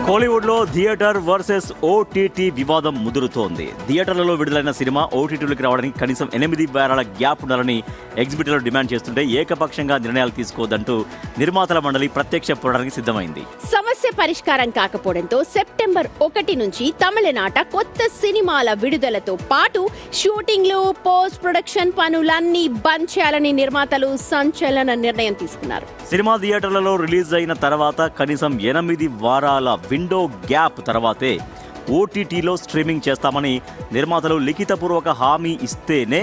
కోలీవుడ్ లో theatre versus OTT వివాదం ముదురుతోంది. థియేటర్లలో విడుదలైన సినిమా ఓటీటీలోకి రావడానికి కనీసం 8 వారాల గ్యాప్ ఉండాలని ఎగ్జిబిటర్లు డిమాండ్ చేస్తుంటే ఏకపక్షంగా నిర్ణయాలు తీసుకోవద్దంటూ నిర్మాతల మండలి ప్రత్యక్ష పోరాటానికి సిద్ధమైంది. సమస్య పరిష్కారం కాకపోవడంతో సెప్టెంబర్ 1 నుంచి తమిళనాట కొత్త సినిమాల విడుదలతో పాటు షూటింగ్లు, పోస్ట్ ప్రొడక్షన్ పనులన్నీ బంద్ చేయాలని నిర్మాతలు సంచలన నిర్ణయం తీసుకున్నారు. సినిమా థియేటర్లలో రిలీజ్ అయిన తర్వాత కనీసం 8 వారాల విండో గ్యాప్ తర్వాతే ఓటీటీలో స్ట్రీమింగ్ చేస్తామని నిర్మాతలు లిఖితపూర్వక హామీ ఇస్తేనే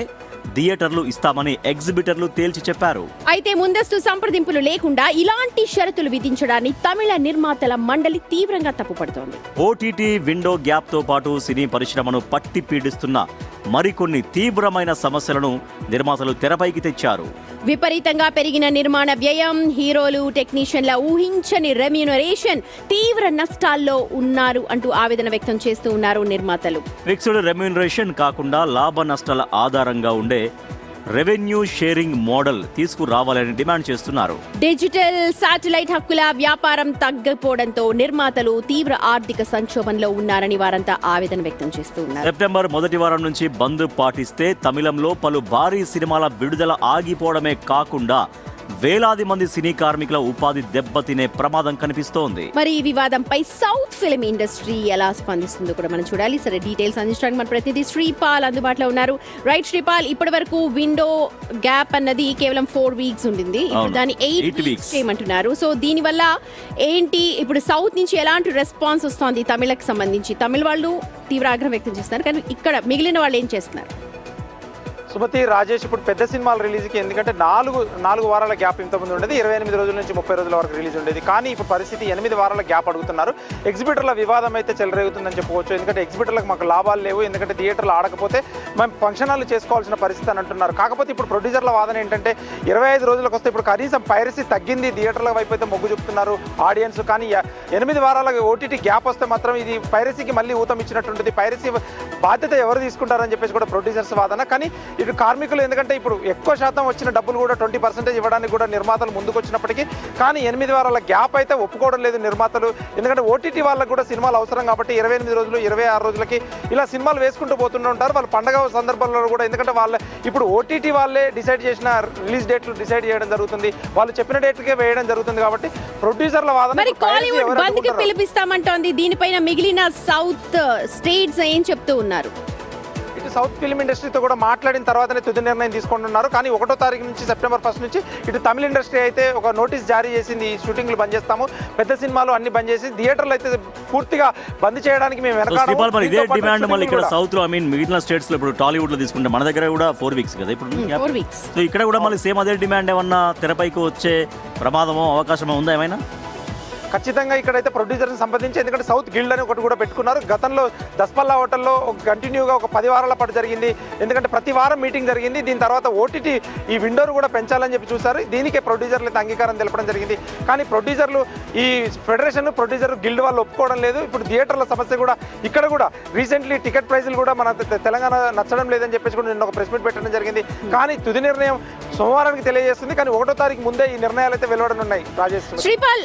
థియేటర్లు ఇస్తామని ఎగ్జిబిటర్లు తేల్చి చెప్పారు. అయితే ముందస్తు సంప్రదింపులు లేకుండా ఇలాంటి షరతులు విధించడాన్ని తమిళ నిర్మాతల మండలి తీవ్రంగా తప్పుపడుతోంది. ఓటీటీ విండో గ్యాప్ తో పాటు సినీ పరిశ్రమను పట్టి పీడిస్తున్న మరికొన్ని తీవ్రమైన సమస్యలను నిర్మాతలు తెరపైకి తెచ్చారు. విపరీతంగా పెరిగిన నిర్మాణ వ్యయం, హీరోలు, టెక్నీషియన్ల ఊహించని రెమ్యూనరేషన్ తీవ్ర నష్టాల్లో ఉన్నారు అంటూ ఆవేదన వ్యక్తం చేస్తూ ఉన్నారు నిర్మాతలు. ఫిక్స్డ్ రెమ్యూనరేషన్ కాకుండా లాభ నష్టాల ఆధారంగా ఉండే రెవెన్యూ షేరింగ్ మోడల్ తీసుకురావాలని డిమాండ్ చేస్తున్నారు. డిజిటల్ శాటిలైట్ హక్కుల వ్యాపారం తగ్గిపోవడంతో నిర్మాతలు తీవ్ర ఆర్థిక సంక్షోభంలో ఉన్నారని వారంతా ఆవేదన వ్యక్తం చేస్తూ ఉన్నారు. సెప్టెంబర్ మొదటి వారం నుంచి బంద్ పాటిస్తే తమిళంలో పలు భారీ సినిమాల విడుదల ఆగిపోవడమే కాకుండా వేలాది మంది సినీ కార్మికుల ఉపాధి దెబ్బతినే ప్రమాదం కనిపిస్తోంది. మరి ఈ వివాదంపై సౌత్ ఫిల్మ్ ఇండస్ట్రీ ఎలా స్పందిస్తుందో కూడా మనం చూడాలి. సరే, డీటెయిల్స్ అందించడానికి మన ప్రతినిధి శ్రీపాల్ అందుబాటులో ఉన్నారు. రైట్ శ్రీపాల్, ఇప్పటి వరకు విండో గ్యాప్ అన్నది కేవలం 4 వీక్స్ ఉండింది, ఇప్పుడు దాన్ని 8 వీక్స్ చేయమంటున్నారు. సో దీని వల్ల ఏంటి, ఇప్పుడు సౌత్ నుంచి ఎలాంటి రెస్పాన్స్ వస్తోంది తమిళకు సంబంధించి? తమిళ వాళ్ళు తీవ్ర ఆగ్రహం వ్యక్తం చేస్తున్నారు, కానీ ఇక్కడ మిగిలిన వాళ్ళు ఏం చేస్తున్నారు? సుమతి, రాజేష్, ఇప్పుడు పెద్ద సినిమాల రిలీజ్కి ఎందుకంటే నాలుగు వారాల గ్యాప్ ఇంతకుముందు ఉండేది, 28 రోజుల నుంచి 30 రోజుల వరకు రిలీజ్ ఉండేది. కానీ ఇప్పుడు పరిస్థితి 8 వారాల గ్యాప్ అడుగుతున్నారు. ఎగ్జిబిటర్ల వివాదం అయితే చెలరేగుతుందని చెప్పుకోవచ్చు. ఎందుకంటే ఎగ్జిబిటర్లకు మాకు లాభాలు లేవు, ఎందుకంటే థియేటర్లు ఆడకపోతే మేము ఫంక్షన్ హాల్ చేసుకోవాల్సిన పరిస్థితి అని అంటున్నారు. కాకపోతే ఇప్పుడు ప్రొడ్యూసర్ల వాదన ఏంటంటే 25 రోజులకు వస్తే ఇప్పుడు కనీసం పైరసీ తగ్గింది, థియేటర్ల వైపు అయితే మొగ్గు చూపుతున్నారు ఆడియన్స్. కానీ 8 వారాల ఓటీటీ గ్యాప్ వస్తే మాత్రం ఇది పైరసీకి మళ్ళీ ఊతం ఇచ్చినట్టుంటుంది. పైరసీ బాధ్యత ఎవరు తీసుకుంటారని చెప్పేసి కూడా ప్రొడ్యూసర్స్ వాదన. కానీ ఇటు కార్మికులు, ఎందుకంటే ఇప్పుడు ఎక్కువ శాతం వచ్చిన డబ్బులు కూడా 20% ఇవ్వడానికి కూడా నిర్మాతలు ముందుకు వచ్చినప్పటికీ కానీ 8 వారాల గ్యాప్ అయితే ఒప్పుకోవడం లేదు నిర్మాతలు. ఎందుకంటే ఓటీటీ వాళ్ళకు కూడా సినిమాలు అవసరం కాబట్టి 28 రోజులు 26 రోజులకి ఇలా సినిమాలు వేసుకుంటూ పోతూ ఉంటారు వాళ్ళు పండగ సందర్భంలో కూడా. ఎందుకంటే వాళ్ళ ఇప్పుడు ఓటీటీ వాళ్ళే డిసైడ్ చేసిన రిలీజ్ డేట్లు డిసైడ్ చేయడం జరుగుతుంది, వాళ్ళు చెప్పిన డేట్లకే వేయడం జరుగుతుంది. కాబట్టి ప్రొడ్యూసర్ల వాదన పిలిపిస్తామంటోంది. దీనిపైన మిగిలిన సౌత్ స్టేట్స్ ఏం చెప్తూ ఉన్నారు? సౌత్ ఫిల్మ్ ఇండస్ట్రీతో కూడా మాట్లాడిన తర్వాతనే తుది నిర్ణయం తీసుకుంటున్నారు. కానీ 1వ తారీఖు నుంచి సెప్టెంబర్ 1 నుంచి ఇటు తమిళ ఇండస్ట్రీ అయితే ఒక నోటీస్ జారీ చేసింది, ఈ షూటింగ్లు బంద్ చేస్తాము, పెద్ద సినిమాలు అన్ని బంద్ చేసి థియేటర్లు అయితే పూర్తిగా బంద్ చేయడానికి మేము వెనకాడము. ఇదే డిమాండ్ మళ్ళీ ఇక్కడ సౌత్ లో, ఐ మీన్ మిగిలిన స్టేట్స్ లో ఇప్పుడు టాలీవుడ్ లో తీసుకుంటే మన దగ్గర కూడా 4 వీక్స్ కదా ఇప్పుడు. సో ఇక్కడ కూడా మళ్ళీ సేమ్ అదే డిమాండ్ ఏమన్నా తెరపైకి వచ్చే ప్రమాదమో అవకాశమో ఉందా ఏమైనా? ఖచ్చితంగా ఇక్కడైతే ప్రొడ్యూసర్ని సంబంధించి, ఎందుకంటే సౌత్ గిల్డ్ అని ఒకటి కూడా పెట్టుకున్నారు. గతంలో దస్పల్లా హోటల్లో కంటిన్యూగా ఒక 10 వారాల పాటు జరిగింది, ఎందుకంటే ప్రతి వారం మీటింగ్ జరిగింది. దీని తర్వాత ఓటీటీ ఈ విండోను కూడా పెంచాలని చెప్పి చూశారు. దీనికే ప్రొడ్యూసర్లు అయితే అంగీకారం తెలపడం జరిగింది. కానీ ప్రొడ్యూసర్లు, ఈ ఫెడరేషన్ ప్రొడ్యూసర్ గిల్డ్ వాళ్ళు ఒప్పుకోవడం లేదు. ఇప్పుడు థియేటర్ల సమస్య కూడా ఇక్కడ కూడా రీసెంట్లీ టికెట్ ప్రైజులు కూడా మన తెలంగాణ నచ్చడం లేదని చెప్పేసి కూడా నిన్న ఒక ప్రెస్ మీట్ పెట్టడం జరిగింది. కానీ తుది నిర్ణయం సోమవారానికి తెలియజేస్తుంది. కానీ 1వ తారీఖు ముందే ఈ నిర్ణయాలు అయితే వెలువడనున్నాయి. Rajesh, Sripal,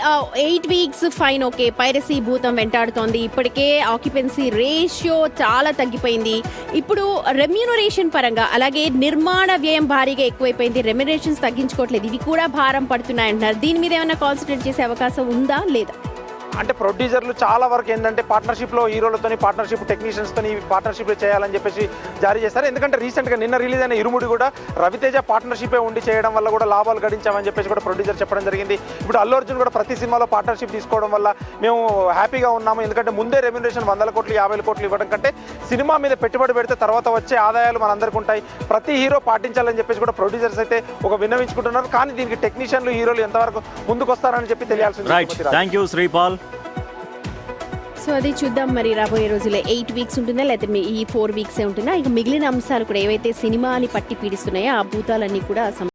8 weeks fine, okay, piracy భూతం వెంటాడుతోంది. ఇప్పటికే ఆక్యుపెన్సీ రేషియో చాలా తగ్గిపోయింది. ఇప్పుడు రెమ్యూనరేషన్ పరంగా, అలాగే నిర్మాణ వ్యయం భారీగా ఎక్కువైపోయింది, రెమ్యూనరేషన్స్ తగ్గించుకోవట్లేదు, ఇవి కూడా భారం పడుతున్నాయంటున్నారు. దీని మీద ఏమైనా కాన్సన్ట్రేట్ చేసే అవకాశం ఉందా లేదా? అంటే ప్రొడ్యూసర్లు చాలా వరకు ఏంటంటే పార్ట్నర్షిప్లో హీరోలతోని పార్ట్నర్షిప్, టెక్నీషియన్స్తోని పార్ట్నర్షిప్ చేయాలని చెప్పేసి జారీ చేశారు. ఎందుకంటే రీసెంట్గా నిన్న రిలీజ్ అయిన ఇరుముడి కూడా రవితేజ పార్ట్నర్షిపే ఉండి చేయడం వల్ల కూడా లాభాలు గడించామని చెప్పేసి కూడా ప్రొడ్యూసర్ చెప్పడం జరిగింది. ఇప్పుడు అల్లు అర్జున్ కూడా ప్రతి సినిమాలో పార్ట్నర్షిప్ తీసుకోవడం వల్ల మేము హ్యాపీగా ఉన్నాము, ఎందుకంటే ముందే రెమ్యూనరేషన్ 100 కోట్లు 50 కోట్లు ఇవ్వడం కంటే సినిమా మీద పెట్టుబడి పెడితే తర్వాత వచ్చే ఆదాయాలు మనందరికీ ఉంటాయి, ప్రతి హీరో పాటించాలని చెప్పేసి కూడా ప్రొడ్యూసర్స్ అయితే ఒక విన్నవించుకుంటున్నారు. కానీ దీనికి టెక్నీషియన్లు, హీరోలు ఎంతవరకు ముందుకు వస్తారని చెప్పి తెలియాల్సింది. Thank you Sripal. సో అది చూద్దాం, మరి రాబోయే రోజుల్లో 8 వీక్స్ ఉంటుందా లేకపోతే ఈ 4 వీక్సే ఉంటుందా? ఇక మిగిలిన అంశాలు కూడా ఏవైతే సినిమాని పట్టి పీడిస్తున్నాయో ఆ భూతాలన్నీ కూడా